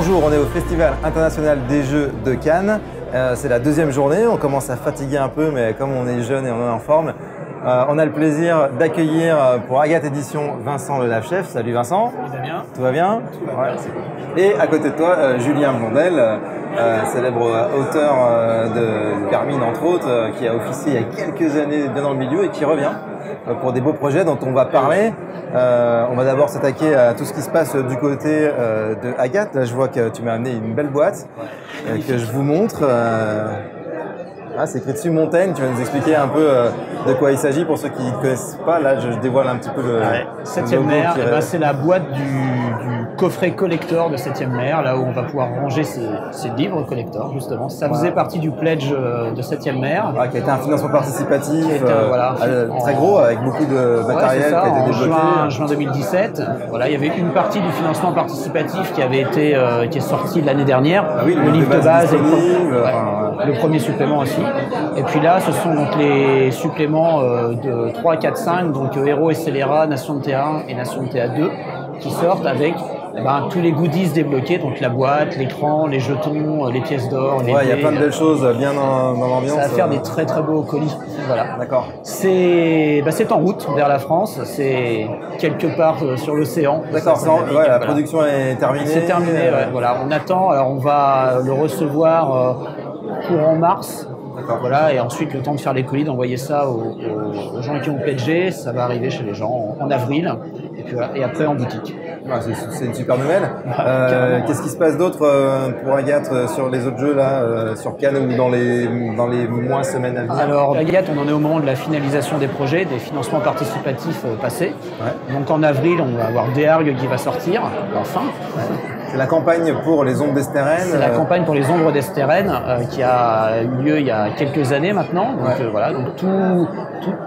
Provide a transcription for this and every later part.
Bonjour, on est au Festival international des jeux de Cannes. C'est la deuxième journée, on commence à fatiguer un peu, mais comme on est jeune et on est en forme, on a le plaisir d'accueillir pour Agathe Édition Vincent Le Lave Chef. Salut Vincent. Ça va bien. Tout va bien? Tout va bien, c'est cool. Et à côté de toi, Julien Blondel, célèbre auteur de Vermine entre autres, qui a officié il y a quelques années bien dans le milieu et qui revient pour des beaux projets dont on va parler. On va d'abord s'attaquer à tout ce qui se passe du côté de Agathe. Là, je vois que tu m'as amené une belle boîte que je vous montre. C'est écrit dessus Montaigne. Tu vas nous expliquer un peu de quoi il s'agit pour ceux qui ne connaissent pas. Là, je dévoile un petit peu le. Septième mer, c'est la boîte du coffret collector de 7e mer, là où on va pouvoir ranger ces livres collector, justement. Ça faisait partie du pledge de 7e mer. Qui a été un financement participatif très en gros, avec beaucoup de matériel qui a été débloqué. En juin 2017. Voilà, il y avait une partie du financement participatif qui avait été qui est sorti l'année dernière. Le livre de base et le premier supplément aussi. Et puis là, ce sont donc les suppléments de 3, 4, 5, donc Héros et Scélérat, Nation de T1 et Nation de TA2, qui sortent avec tous les goodies débloqués, donc la boîte, l'écran, les jetons, les pièces d'or. Il y a plein de belles choses bien dans l'ambiance. Ça va faire des très très beaux colis. Voilà. D'accord. C'est en route vers la France, c'est quelque part sur l'océan. D'accord, la production est terminée. C'est terminé, voilà. On attend, alors on va le recevoir courant mars. Voilà, et ensuite le temps de faire les colis, d'envoyer ça aux gens qui ont pledgé, ça va arriver chez les gens en avril, et puis voilà, et après en boutique. C'est une super nouvelle. Qu'est-ce qui se passe d'autre pour Agathe sur les autres jeux là, sur Cannes ou dans les mois, semaines à venir? Alors Agathe, on en est au moment de la finalisation des projets, des financements participatifs passés. Donc en avril, on va avoir Déargues qui va sortir, enfin. C'est la campagne pour les ombres d'Estérène. C'est la campagne pour les ombres d'Estérène qui a eu lieu il y a quelques années maintenant. Donc voilà, donc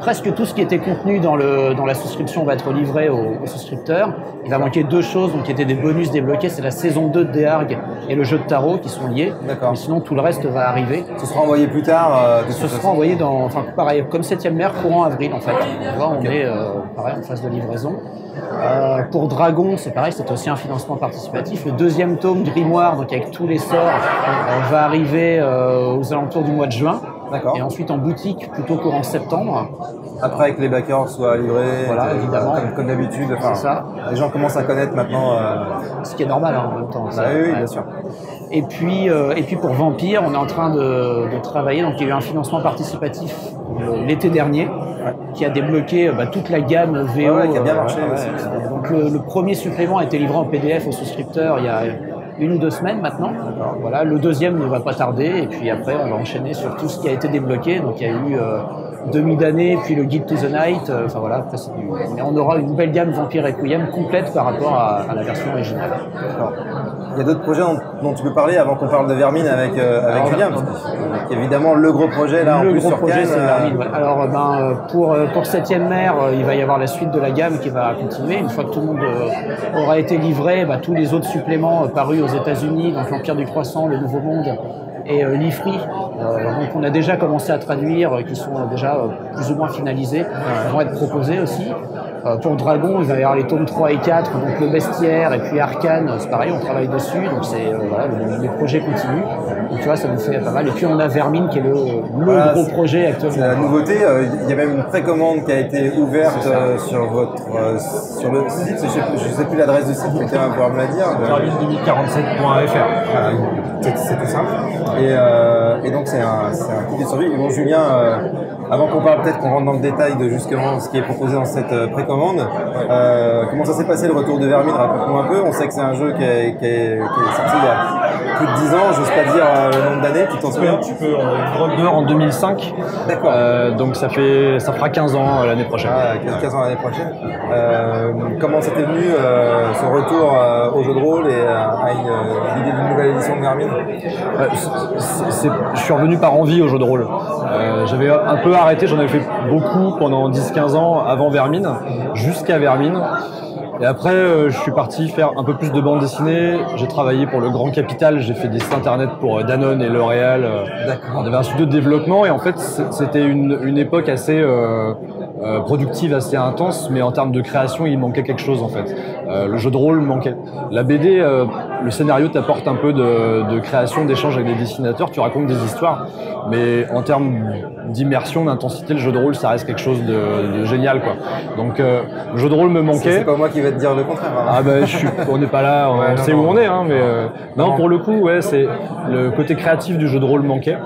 presque tout ce qui était contenu dans la souscription va être livré aux souscripteurs. Il va manquer deux choses, donc qui étaient des bonus débloqués, c'est la saison 2 de Déargues et le jeu de tarot qui sont liés. Mais sinon tout le reste va arriver. Ce sera envoyé plus tard. Ce sera envoyé pareil, comme 7e mer, courant avril en fait. Là on est pareil en phase de livraison. Pour Dragon, c'est pareil, c'est aussi un financement participatif. Le deuxième tome Grimoire, donc avec tous les sorts, va arriver aux alentours du mois de juin. Et ensuite en boutique, plutôt courant septembre. Après que les backers soient livrés, voilà, évidemment. Comme d'habitude. C'est ça. Les gens commencent à connaître maintenant. Ce qui est normal en même temps. Oui, bien sûr. Et puis pour Vampire, on est en train de travailler. Donc il y a eu un financement participatif l'été dernier qui a débloqué toute la gamme VO. Qui a bien marché aussi. Donc le premier supplément a été livré en PDF aux souscripteurs il y a 1 ou 2 semaines maintenant. Voilà, le deuxième ne va pas tarder et puis après on va enchaîner sur tout ce qui a été débloqué. Donc il y a eu Demi d'année, puis le Guide to the Night. Après, mais on aura une nouvelle gamme Vampire Requiem complète par rapport à la version originale. Il y a d'autres projets dont tu peux parler avant qu'on parle de Vermine avec Julien, évidemment le gros projet là en plus sur Cannes. C'est Vermine. Alors pour 7e mer, il va y avoir la suite de la gamme qui va continuer. Une fois que tout le monde aura été livré, tous les autres suppléments parus aux États-Unis, donc l'Empire du Croissant, le Nouveau Monde et l'Ifri. Donc on a déjà commencé à traduire, qui sont déjà plus ou moins finalisés, vont être proposés aussi. Pour Dragon, il va y avoir les tomes 3 et 4, donc le Bestiaire et puis Arcane, c'est pareil, on travaille dessus, donc c'est les projets continuent. Donc tu vois, ça nous fait pas mal. Et puis on a Vermine qui est le gros projet actuellement. C'est la nouveauté, il y a même une précommande qui a été ouverte sur le site, je ne sais plus l'adresse du site, mais quelqu'un va pouvoir me la dire. Vermine2047.fr. C'est tout simple. Et donc c'est un kit de survie. Et bon, Julien, avant qu'on parle peut-être qu'on rentre dans le détail de justement ce qui est proposé dans cette précommande, comment ça s'est passé le retour de Vermine? Raconte-nous un peu. On sait que c'est un jeu qui est sorti il y a plus de 10 ans, j'ose pas dire le nombre d'années, tu t'en souviens? Tu peux, Grogger en 2005. D'accord. Donc ça fera 15 ans l'année prochaine. 15 ans l'année prochaine. Comment c'était venu ce retour au jeu de rôle et à l'idée d'une nouvelle édition de Vermine? Je suis revenu par envie au jeu de rôle. J'avais un peu arrêté, j'en avais fait beaucoup pendant 10-15 ans avant Vermine, jusqu'à Vermine. Et après, je suis parti faire un peu plus de bande dessinée. J'ai travaillé pour le Grand Capital, j'ai fait des sites internet pour Danone et L'Oréal. On avait un studio de développement et en fait, c'était une époque assez productive, assez intense, mais en termes de création, il manquait quelque chose en fait. Le jeu de rôle manquait. La BD, le scénario t'apporte un peu de création, d'échange avec des dessinateurs, tu racontes des histoires, mais en termes d'immersion, d'intensité, le jeu de rôle, ça reste quelque chose de génial, quoi. Donc le jeu de rôle me manquait. C'est pas moi qui vais te dire le contraire. Hein. Ah bah on n'est pas là, on sait où on est, hein, mais non, pour le coup, ouais, c'est le côté créatif du jeu de rôle manquait.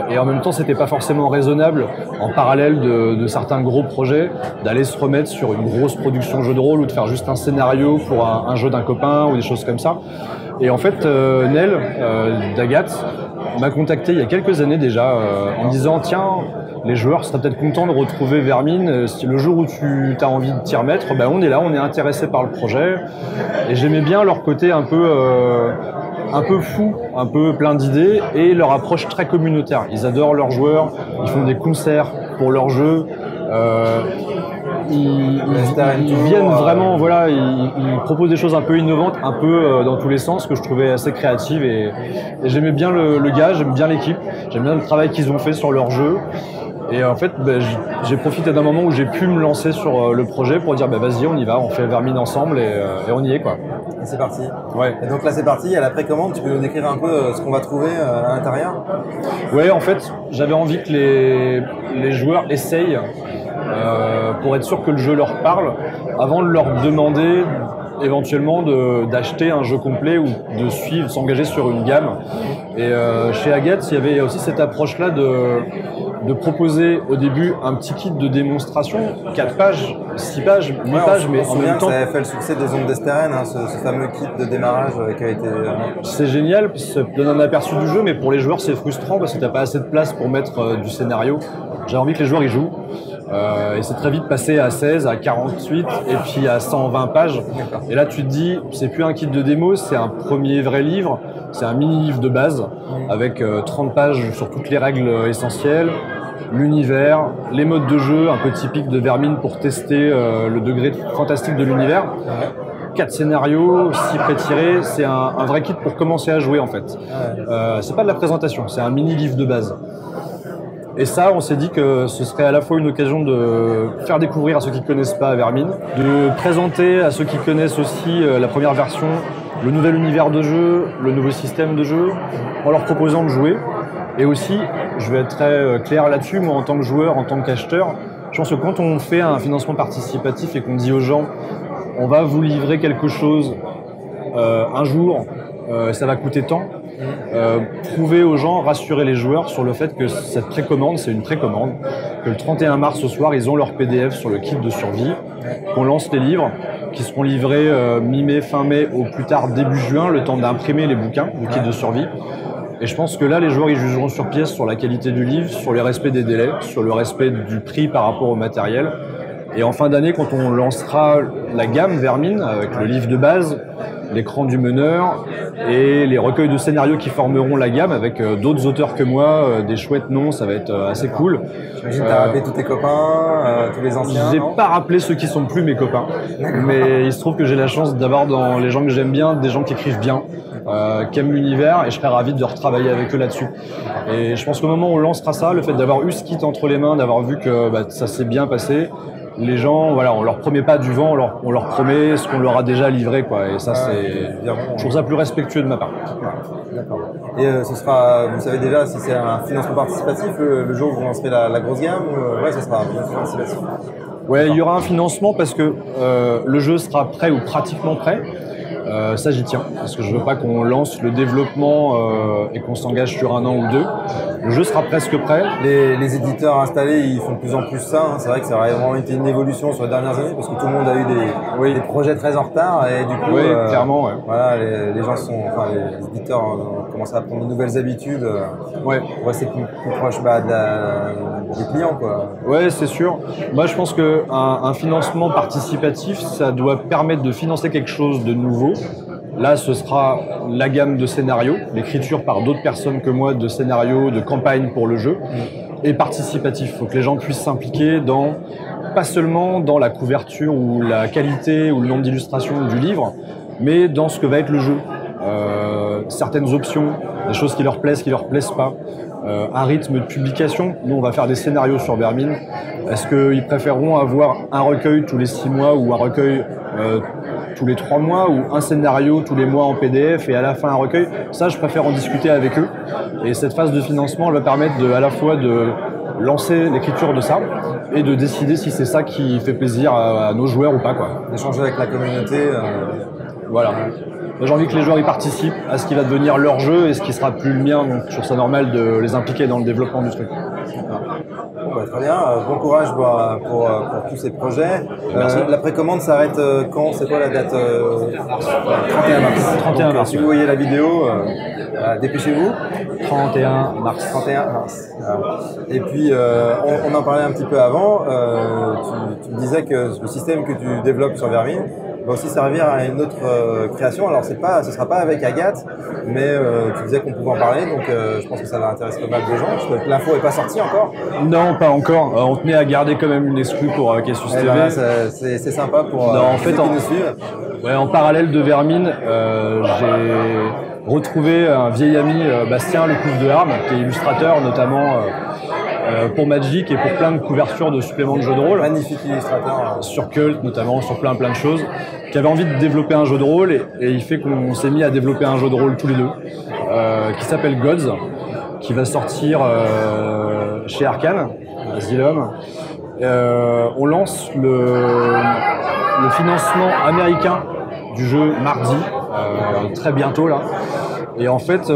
Et en même temps, c'était pas forcément raisonnable, en parallèle de certains gros projets, d'aller se remettre sur une grosse production jeu de rôle ou de faire juste un scénario pour un jeu d'un copain ou des choses comme ça. Et en fait, Nel d'Agat m'a contacté il y a quelques années déjà en me disant tiens, les joueurs seraient peut-être contents de retrouver Vermine. Si le jour où tu as envie de t'y remettre, ben on est là, on est intéressé par le projet. Et j'aimais bien leur côté un peu fou, un peu plein d'idées et leur approche très communautaire. Ils adorent leurs joueurs, ils font des concerts pour leurs jeux. Ils viennent vraiment, voilà, ils proposent des choses un peu innovantes, un peu dans tous les sens, que je trouvais assez créatives et j'aimais bien le gars, j'aime bien l'équipe, j'aime bien le travail qu'ils ont fait sur leur jeu. Et en fait, j'ai profité d'un moment où j'ai pu me lancer sur le projet pour dire vas-y, on y va, on fait Vermine ensemble et on y est, quoi. Et c'est parti. Ouais. Et donc là c'est parti, à la précommande, tu peux nous décrire un peu ce qu'on va trouver à l'intérieur? Ouais, en fait, j'avais envie que les joueurs essayent pour être sûr que le jeu leur parle, avant de leur demander éventuellement d'acheter un jeu complet ou de suivre, s'engager sur une gamme. Et chez Agat, il y avait aussi cette approche-là de proposer au début un petit kit de démonstration, 4 pages, 6 pages, 8 pages, mais en même temps... Ça avait fait le succès des Ondes d'Esteren, hein, ce fameux kit de démarrage qui a été... C'est génial, ça donne un aperçu du jeu, mais pour les joueurs c'est frustrant parce que t'as pas assez de place pour mettre du scénario. J'ai envie que les joueurs y jouent. Et c'est très vite passé à 16, à 48 et puis à 120 pages. Et là tu te dis, c'est plus un kit de démo, c'est un premier vrai livre, c'est un mini-livre de base avec 30 pages sur toutes les règles essentielles, l'univers, les modes de jeu un peu typiques de Vermine pour tester le degré fantastique de l'univers. 4 scénarios, 6 pré-tirés, c'est un vrai kit pour commencer à jouer en fait. C'est pas de la présentation, c'est un mini-livre de base. Et ça, on s'est dit que ce serait à la fois une occasion de faire découvrir à ceux qui ne connaissent pas Vermine, de présenter à ceux qui connaissent aussi la première version, le nouvel univers de jeu, le nouveau système de jeu, en leur proposant de jouer. Et aussi, je vais être très clair là-dessus, moi en tant que joueur, en tant qu'acheteur, je pense que quand on fait un financement participatif et qu'on dit aux gens on va vous livrer quelque chose un jour, ça va coûter tant, prouver aux gens, rassurer les joueurs sur le fait que cette précommande, c'est une précommande, que le 31 mars au soir, ils ont leur PDF sur le kit de survie, qu'on lance les livres, qui seront livrés mi-mai, fin mai, au plus tard début juin, le temps d'imprimer les bouquins du kit de survie. Et je pense que là, les joueurs, ils jugeront sur pièce sur la qualité du livre, sur le respect des délais, sur le respect du prix par rapport au matériel. Et en fin d'année, quand on lancera la gamme Vermine, avec le livre de base, l'écran du meneur et les recueils de scénarios qui formeront la gamme avec d'autres auteurs que moi, des chouettes noms, ça va être assez cool. J'imagine que tu as rappelé tous tes copains, tous les anciens. J'ai pas rappelé ceux qui sont plus mes copains, mais il se trouve que j'ai la chance d'avoir dans les gens que j'aime bien des gens qui écrivent bien, qui aiment l'univers, et je serais ravi de retravailler avec eux là-dessus. Et je pense qu'au moment où on lancera ça, le fait d'avoir eu ce kit entre les mains, d'avoir vu que ça s'est bien passé, les gens, voilà, on leur promet pas du vent, on leur promet ce qu'on leur a déjà livré, quoi. Et ça, je trouve ça plus respectueux de ma part. D'accord. Et ce sera, vous savez déjà si c'est un financement participatif le jour où vous lancerez la grosse gamme ou ouais, ce sera un financement participatif. Ouais, il y aura un financement parce que le jeu sera prêt ou pratiquement prêt. Ça, j'y tiens, parce que je veux pas qu'on lance le développement et qu'on s'engage sur 1 an ou 2. Le jeu sera presque prêt. Les éditeurs installés, ils font de plus en plus ça. Hein. C'est vrai que ça a vraiment été une évolution sur les dernières années, parce que tout le monde a eu des projets très en retard, et du coup, clairement, ouais. Voilà, les gens les éditeurs ont commencé à prendre de nouvelles habitudes. Pour rester plus proche des clients, quoi. Ouais, c'est sûr. Moi, je pense qu'un financement participatif, ça doit permettre de financer quelque chose de nouveau. Là, ce sera la gamme de scénarios, l'écriture par d'autres personnes que moi de scénarios, de campagnes pour le jeu, et participatif. Il faut que les gens puissent s'impliquer pas seulement dans la couverture ou la qualité ou le nombre d'illustrations du livre, mais dans ce que va être le jeu. Certaines options, des choses qui leur plaisent pas. Un rythme de publication. Nous, on va faire des scénarios sur Vermine. Est-ce qu'ils préféreront avoir un recueil tous les 6 mois ou un recueil tous les 3 mois ou un scénario tous les mois en PDF et à la fin un recueil. Ça, je préfère en discuter avec eux. Et cette phase de financement, elle va permettre à la fois de lancer l'écriture de ça et de décider si c'est ça qui fait plaisir à nos joueurs ou pas, quoi. D'échanger avec la communauté. Voilà. J'ai envie que les joueurs y participent à ce qui va devenir leur jeu et ce qui sera plus le mien, donc je trouve ça normal de les impliquer dans le développement du truc. Bon, bah, très bien, bon courage pour tous ces projets. Merci. La précommande s'arrête quand? C'est quoi la date? 31 mars. 31 mars. Si vous voyez la vidéo, dépêchez-vous. 31 mars. 31 mars. Et puis, on en parlait un petit peu avant. Tu me disais que le système que tu développes sur Vermine va aussi servir à une autre création. Alors, ce sera pas avec Agathe, mais tu disais qu'on pouvait en parler. Donc, je pense que ça va intéresser pas mal de gens. Parce que l'info n'est pas sortie encore. Non, pas encore. On tenait à garder quand même une exclue pour Casus TV. Ben, c'est sympa pour ceux qui nous suivent. Ouais, en parallèle de Vermine, j'ai retrouvé un vieil ami, Bastien Lecouf de Harme, qui est illustrateur notamment pour Magic et pour plein de couvertures de suppléments de jeux de rôle. Magnifique illustrateur. Sur Cult notamment, sur plein de choses, qui avait envie de développer un jeu de rôle et il fait qu'on s'est mis à développer un jeu de rôle tous les deux, qui s'appelle Gods, qui va sortir chez Arcane, Asylum. On lance le financement américain du jeu mardi, très bientôt là. Et en fait,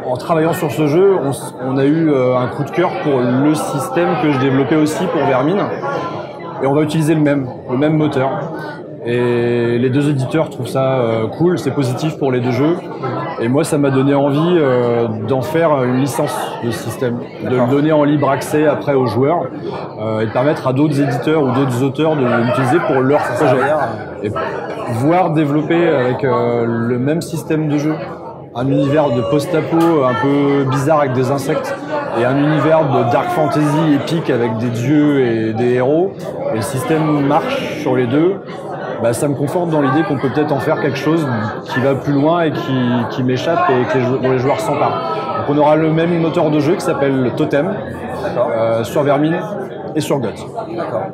en travaillant sur ce jeu, on a eu un coup de cœur pour le système que je développais aussi pour Vermine. Et on va utiliser le même moteur. Et les deux éditeurs trouvent ça cool, c'est positif pour les deux jeux. Et moi, ça m'a donné envie d'en faire une licence de ce système, de le donner en libre accès après aux joueurs et de permettre à d'autres éditeurs ou d'autres auteurs de l'utiliser pour leur projet. Et voir développer avec le même système de jeu un univers de post-apo un peu bizarre avec des insectes et un univers de dark fantasy épique avec des dieux et des héros, et le système marche sur les deux, bah, ça me conforte dans l'idée qu'on peut peut-être en faire quelque chose qui va plus loin et qui m'échappe et dont les joueurs s'emparent. Donc on aura le même moteur de jeu qui s'appelle Totem sur Vermine et sur Gods. D'accord.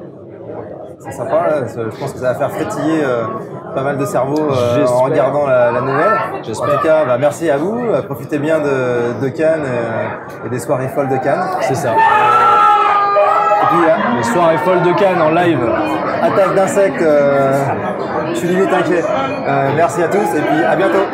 C'est sympa, là. Je pense que ça va faire frétiller pas mal de cerveaux en regardant la nouvelle. J'espère. En tout cas, bah, merci à vous. Profitez bien de Cannes et des soirées folles de Cannes. C'est ça. Et puis, Les soirées folles de Cannes en live. attaque d'insectes, je suis limite inquiet. Merci à tous et puis à bientôt.